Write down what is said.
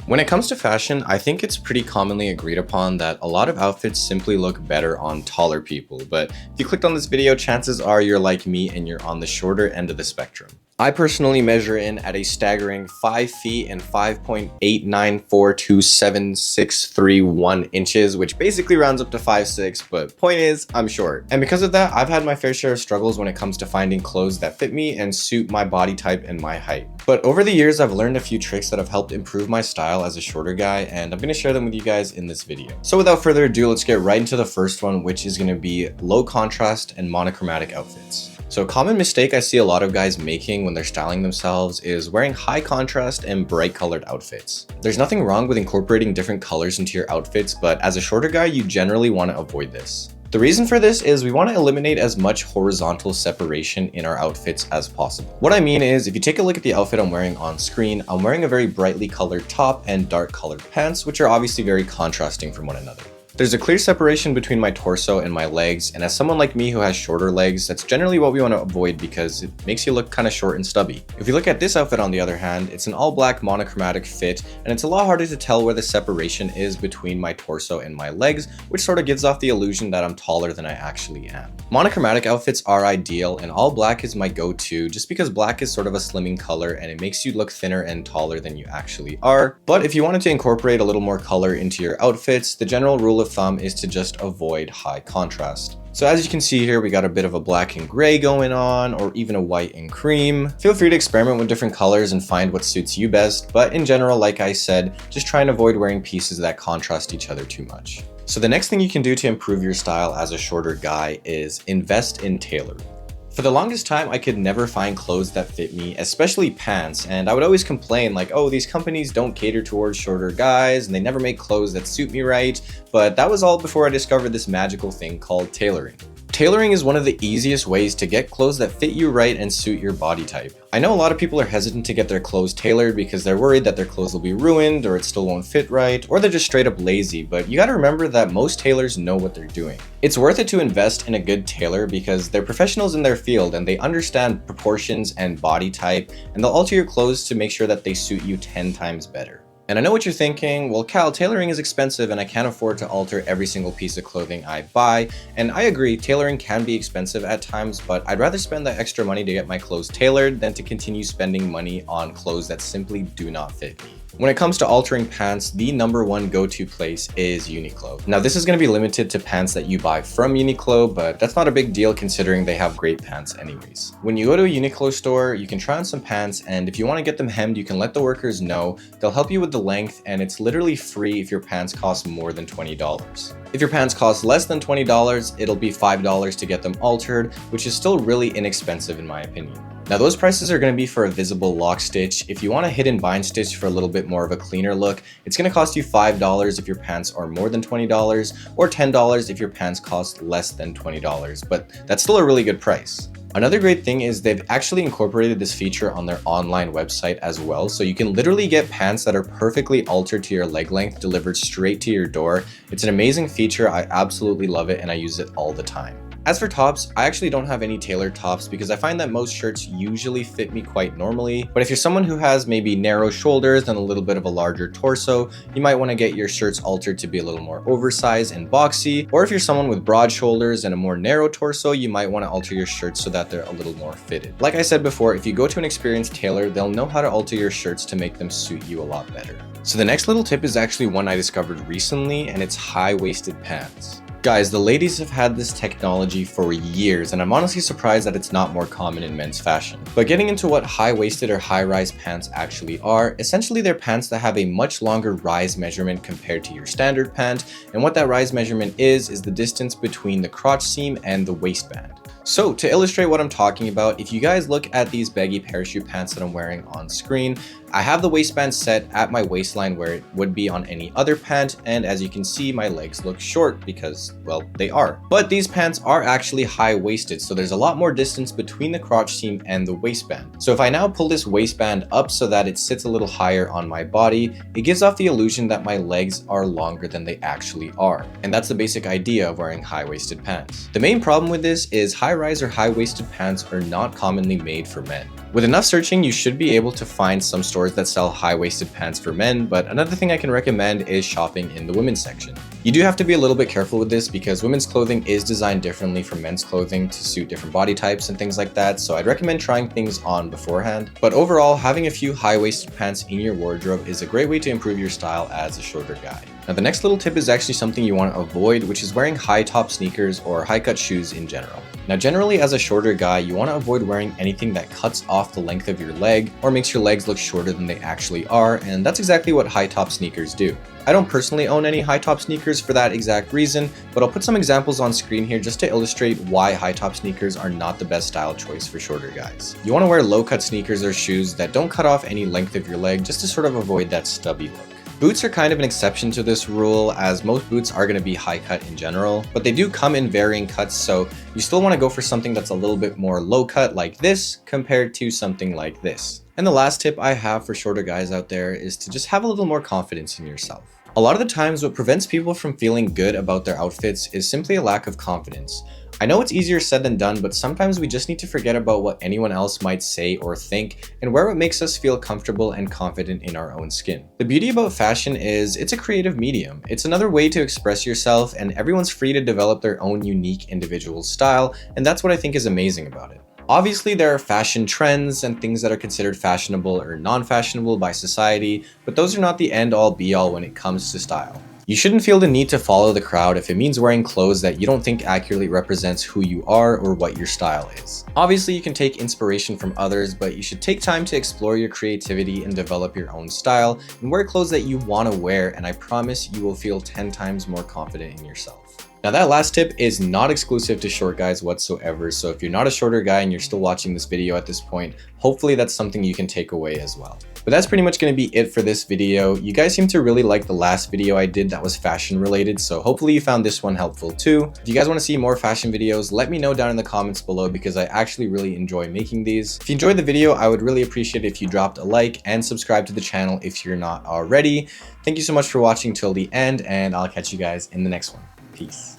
When it comes to fashion, I think it's pretty commonly agreed upon that a lot of outfits simply look better on taller people, but if you clicked on this video, chances are you're like me and you're on the shorter end of the spectrum. I personally measure in at a staggering 5 feet and 5.8942761 inches, which basically rounds up to 5'6", but point is, I'm short. And because of that, I've had my fair share of struggles when it comes to finding clothes that fit me and suit my body type and my height. But over the years, I've learned a few tricks that have helped improve my style as a shorter guy, and I'm going to share them with you guys in this video. So without further ado, let's get right into the first one, which is going to be low contrast and monochromatic outfits. So a common mistake I see a lot of guys making when they're styling themselves is wearing high contrast and bright colored outfits. There's nothing wrong with incorporating different colors into your outfits, but as a shorter guy, you generally want to avoid this. The reason for this is we want to eliminate as much horizontal separation in our outfits as possible. What I mean is, if you take a look at the outfit I'm wearing on screen, I'm wearing a very brightly colored top and dark colored pants, which are obviously very contrasting from one another. There's a clear separation between my torso and my legs, and as someone like me who has shorter legs, that's generally what we want to avoid because it makes you look kind of short and stubby. If you look at this outfit on the other hand, it's an all black monochromatic fit, and it's a lot harder to tell where the separation is between my torso and my legs, which sort of gives off the illusion that I'm taller than I actually am. Monochromatic outfits are ideal, and all black is my go-to just because black is sort of a slimming color and it makes you look thinner and taller than you actually are. But if you wanted to incorporate a little more color into your outfits, the general rule of thumb is to just avoid high contrast. So as you can see here, we got a bit of a black and gray going on, or even a white and cream. Feel free to experiment with different colors and find what suits you best, but in general, like I said, just try and avoid wearing pieces that contrast each other too much. So the next thing you can do to improve your style as a shorter guy is invest in tailoring. For the longest time, I could never find clothes that fit me, especially pants, and I would always complain like, oh, these companies don't cater towards shorter guys and they never make clothes that suit me right, but that was all before I discovered this magical thing called tailoring. Tailoring is one of the easiest ways to get clothes that fit you right and suit your body type. I know a lot of people are hesitant to get their clothes tailored because they're worried that their clothes will be ruined or it still won't fit right, or they're just straight up lazy, but you gotta remember that most tailors know what they're doing. It's worth it to invest in a good tailor because they're professionals in their field and they understand proportions and body type, and they'll alter your clothes to make sure that they suit you 10 times better. And I know what you're thinking, well Cal, tailoring is expensive and I can't afford to alter every single piece of clothing I buy. And I agree, tailoring can be expensive at times, but I'd rather spend that extra money to get my clothes tailored than to continue spending money on clothes that simply do not fit me. When it comes to altering pants, the #1 go-to place is Uniqlo. Now this is going to be limited to pants that you buy from Uniqlo, but that's not a big deal considering they have great pants anyways. When you go to a Uniqlo store, you can try on some pants, and if you want to get them hemmed, you can let the workers know. They'll help you with the length, and it's literally free if your pants cost more than $20. If your pants cost less than $20, it'll be $5 to get them altered, which is still really inexpensive in my opinion. Now those prices are going to be for a visible lock stitch. If you want a hidden bind stitch for a little bit more of a cleaner look, it's going to cost you $5 if your pants are more than $20, or $10 if your pants cost less than $20, but that's still a really good price. Another great thing is they've actually incorporated this feature on their online website as well, so you can literally get pants that are perfectly altered to your leg length delivered straight to your door. It's an amazing feature, I absolutely love it, and I use it all the time. As for tops, I actually don't have any tailored tops because I find that most shirts usually fit me quite normally. But if you're someone who has maybe narrow shoulders and a little bit of a larger torso, you might want to get your shirts altered to be a little more oversized and boxy. Or if you're someone with broad shoulders and a more narrow torso, you might want to alter your shirts so that they're a little more fitted. Like I said before, if you go to an experienced tailor, they'll know how to alter your shirts to make them suit you a lot better. So the next little tip is actually one I discovered recently, and it's high-waisted pants. Guys, the ladies have had this technology for years, and I'm honestly surprised that it's not more common in men's fashion. But getting into what high-waisted or high-rise pants actually are, essentially they're pants that have a much longer rise measurement compared to your standard pant, and what that rise measurement is the distance between the crotch seam and the waistband. So to illustrate what I'm talking about, if you guys look at these baggy parachute pants that I'm wearing on screen, I have the waistband set at my waistline where it would be on any other pant, and as you can see, my legs look short because, well, they are. But these pants are actually high-waisted, so there's a lot more distance between the crotch seam and the waistband. So if I now pull this waistband up so that it sits a little higher on my body, it gives off the illusion that my legs are longer than they actually are. And that's the basic idea of wearing high-waisted pants. The main problem with this is high-rise or high-waisted pants are not commonly made for men. With enough searching, you should be able to find some stores that sell high-waisted pants for men, but another thing I can recommend is shopping in the women's section. You do have to be a little bit careful with this because women's clothing is designed differently from men's clothing to suit different body types and things like that, so I'd recommend trying things on beforehand. But overall, having a few high-waisted pants in your wardrobe is a great way to improve your style as a shorter guy. Now the next little tip is actually something you want to avoid, which is wearing high-top sneakers or high-cut shoes in general. Now generally as a shorter guy, you want to avoid wearing anything that cuts off the length of your leg or makes your legs look shorter than they actually are, and that's exactly what high-top sneakers do. I don't personally own any high-top sneakers for that exact reason, but I'll put some examples on screen here just to illustrate why high-top sneakers are not the best style choice for shorter guys. You want to wear low-cut sneakers or shoes that don't cut off any length of your leg just to sort of avoid that stubby look. Boots are kind of an exception to this rule, as most boots are going to be high cut in general, but they do come in varying cuts, so you still want to go for something that's a little bit more low cut like this compared to something like this. And the last tip I have for shorter guys out there is to just have a little more confidence in yourself. A lot of the times what prevents people from feeling good about their outfits is simply a lack of confidence. I know it's easier said than done, but sometimes we just need to forget about what anyone else might say or think and wear what makes us feel comfortable and confident in our own skin. The beauty about fashion is it's a creative medium. It's another way to express yourself, and everyone's free to develop their own unique individual style, and that's what I think is amazing about it. Obviously, there are fashion trends and things that are considered fashionable or non-fashionable by society, but those are not the end-all be-all when it comes to style. You shouldn't feel the need to follow the crowd if it means wearing clothes that you don't think accurately represents who you are or what your style is. Obviously, you can take inspiration from others, but you should take time to explore your creativity and develop your own style and wear clothes that you want to wear, and I promise you will feel 10 times more confident in yourself. Now that last tip is not exclusive to short guys whatsoever, so if you're not a shorter guy and you're still watching this video at this point, hopefully that's something you can take away as well. But that's pretty much going to be it for this video. You guys seem to really like the last video I did that was fashion related, so hopefully you found this one helpful too. If you guys want to see more fashion videos, let me know down in the comments below because I actually really enjoy making these. If you enjoyed the video, I would really appreciate it if you dropped a like and subscribe to the channel if you're not already. Thank you so much for watching till the end, and I'll catch you guys in the next one. Peace.